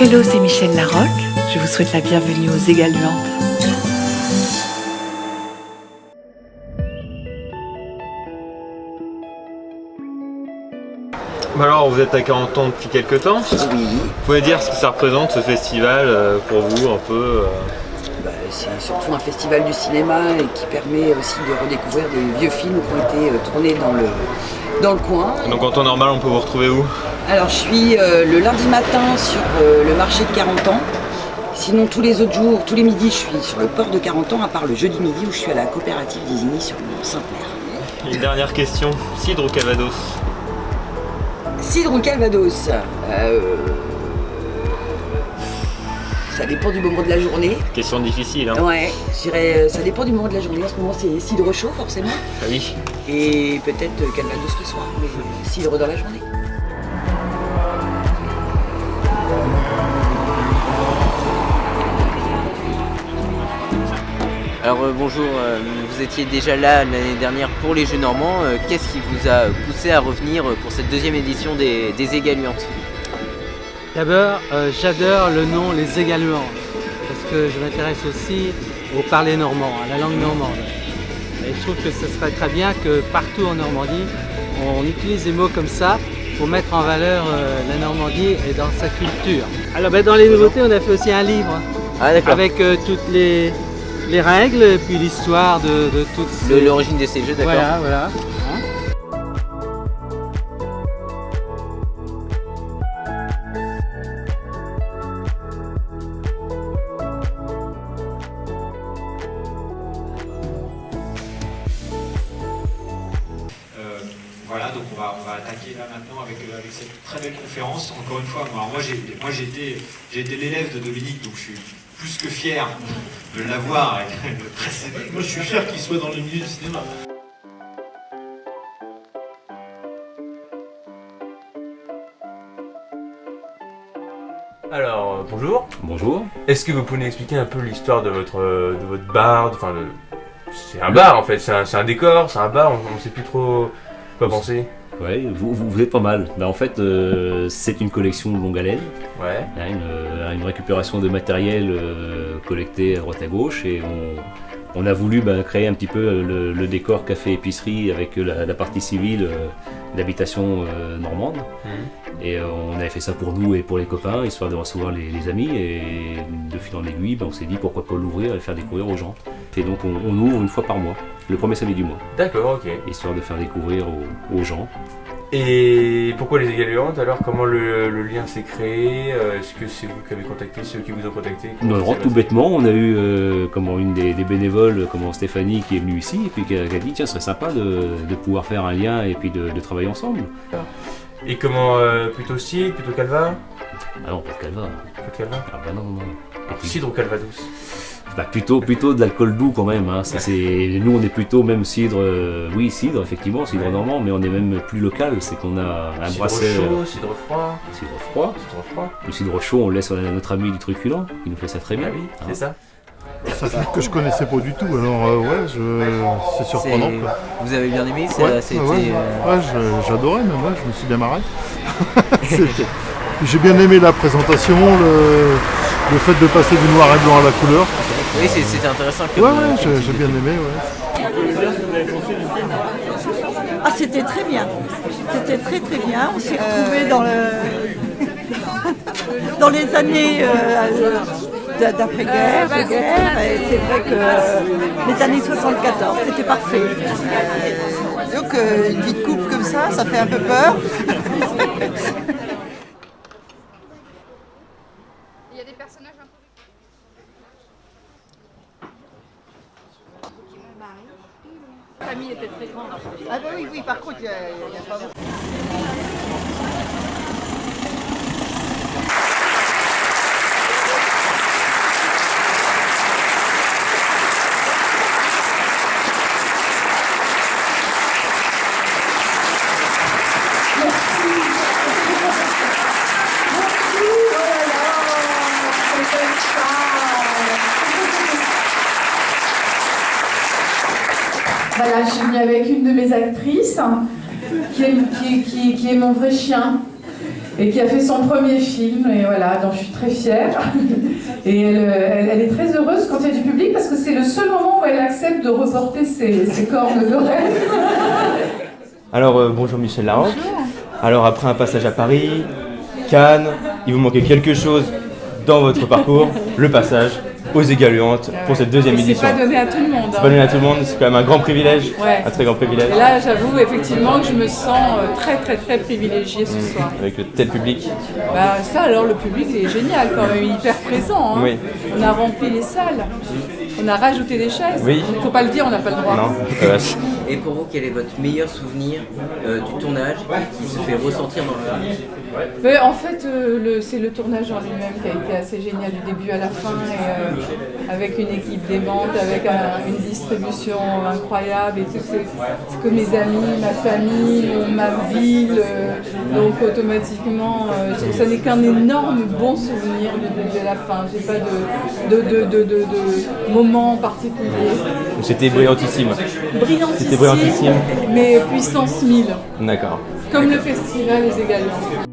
Hello, c'est Michel Larocque. Je vous souhaite la bienvenue aux Égaluantes. Alors, vous êtes à 40 ans depuis quelques temps. Oui. Vous pouvez dire ce que ça représente, ce festival, pour vous, un peu C'est surtout un festival du cinéma et qui permet aussi de redécouvrir des vieux films qui ont été tournés dans le coin. Donc en temps normal, on peut vous retrouver où? Alors je suis le lundi matin sur le marché de 40 ans. Sinon tous les autres jours, tous les midis, je suis sur le port de 40 ans, à part le jeudi midi où je suis à la coopérative d'Isigny sur Sainte-Mère. Une dernière question, cidre ou Calvados? Cidre ou Calvados, ça dépend du moment de la journée. Question difficile, hein? Ouais, je dirais, ça dépend du moment de la journée. En ce moment, c'est cidre chaud, forcément. Ah oui. Et peut-être Calvados le soir, mais cidre dans la journée. Alors bonjour, vous étiez déjà là l'année dernière pour les Jeux Normands. Qu'est-ce qui vous a poussé à revenir pour cette deuxième édition des Égaluantes? D'abord, j'adore le nom Les Égaluantes, parce que je m'intéresse aussi au parler normand, à la langue normande. Et je trouve que ce serait très bien que partout en Normandie, on utilise des mots comme ça pour mettre en valeur la Normandie et dans sa culture. Alors dans les nouveautés, on a fait aussi un livre avec toutes les règles et puis l'histoire de toutes l'origine de ces jeux, d'accord. Voilà. Voilà, donc on va attaquer là maintenant avec cette très belle conférence. Encore une fois, moi j'ai été l'élève de Dominique, donc je suis plus que fier de l'avoir et de le précéder. Moi je suis fier qu'il soit dans le milieu du cinéma. Alors, bonjour. Bonjour. Est-ce que vous pouvez nous expliquer un peu l'histoire de votre bar? C'est un bar en fait, c'est un décor, c'est un bar, on ne sait plus trop quoi penser. Ouais, vous êtes pas mal. En fait, c'est une collection de longue haleine. Ouais. Une récupération de matériel collecté à droite à gauche et on a voulu créer un petit peu le décor café-épicerie avec la partie civile d'habitation normande. Et on avait fait ça pour nous et pour les copains, histoire de recevoir les amis. Et de fil en aiguille, on s'est dit pourquoi pas l'ouvrir et le faire découvrir aux gens. Et donc on ouvre une fois par mois, le premier samedi du mois. D'accord, ok. Histoire de faire découvrir aux gens. Et pourquoi les Égaluantes? Alors comment le lien s'est créé? Est-ce que c'est vous qui avez contacté, ceux qui vous ont contacté? Non, tout bêtement, on a eu une des bénévoles, Stéphanie, qui est venue ici et puis qui a dit tiens, ce serait sympa de pouvoir faire un lien et puis de travailler ensemble. Et comment, plutôt cidre, plutôt calva? Ah non, pas de calva. Pas de calva? Ah bah non. Cidre ou calvados? Plutôt de l'alcool doux quand même. Hein. Nous on est plutôt même cidre, cidre effectivement, cidre normand, mais on est même plus local, c'est qu'on a un brasset. Cidre chaud, cidre froid. Cidre froid. Le cidre chaud, on le laisse à notre ami du truculent, qui nous fait ça très bien. Ah oui, c'est ça. Ça fait que je connaissais pas du tout, alors c'est surprenant. Quoi. Vous avez bien aimé? J'adorais, même moi je me suis bien marré. J'ai bien aimé la présentation, le fait de passer du noir et blanc à la couleur. Oui, c'était intéressant. J'ai bien aimé. Ah, c'était très bien. C'était très bien. On s'est retrouvés dans les années d'après-guerre, de guerre, et c'est vrai que les années 74, c'était parfait. Donc une vie de couple comme ça fait un peu peur. Il y a des personnages un peu... La famille était très grande. Ah bah oui, par contre, il y a pas beaucoup. Voilà, je suis venue avec une de mes actrices qui est mon vrai chien. et qui a fait son premier film, et voilà, donc je suis très fière. Et elle est très heureuse quand il y a du public, parce que c'est le seul moment où elle accepte de reporter ses cornes d'oreille. Alors bonjour Michel Larocque. Alors après un passage à Paris, Cannes, il vous manquait quelque chose dans votre parcours, le passage aux Égaluantes pour cette deuxième édition. C'est pas donné à tout le monde. C'est pas donné à tout le monde, c'est quand même un grand privilège, un très grand privilège. Et là, j'avoue effectivement que je me sens très privilégiée ce soir. Avec le tel public. Bah ça alors, le public est génial quand même, hyper présent. Hein. Oui. On a rempli les salles, on a rajouté des chaises. Oui. Faut pas le dire, on n'a pas le droit. Non. Et pour vous, quel est votre meilleur souvenir du tournage qui se fait ressentir dans le film? Mais en fait, c'est le tournage en lui-même qui a été assez génial du début à la fin, et, avec une équipe démente, avec une distribution incroyable, et tout, c'est que mes amis, ma famille, ma ville, donc automatiquement, ça n'est qu'un énorme bon souvenir du début à la fin. J'ai pas de moment particulier. C'était brillantissime. Brillantissime, C'était brillantissime. mais puissance 1000. D'accord. Comme le festival Les Égaluantes.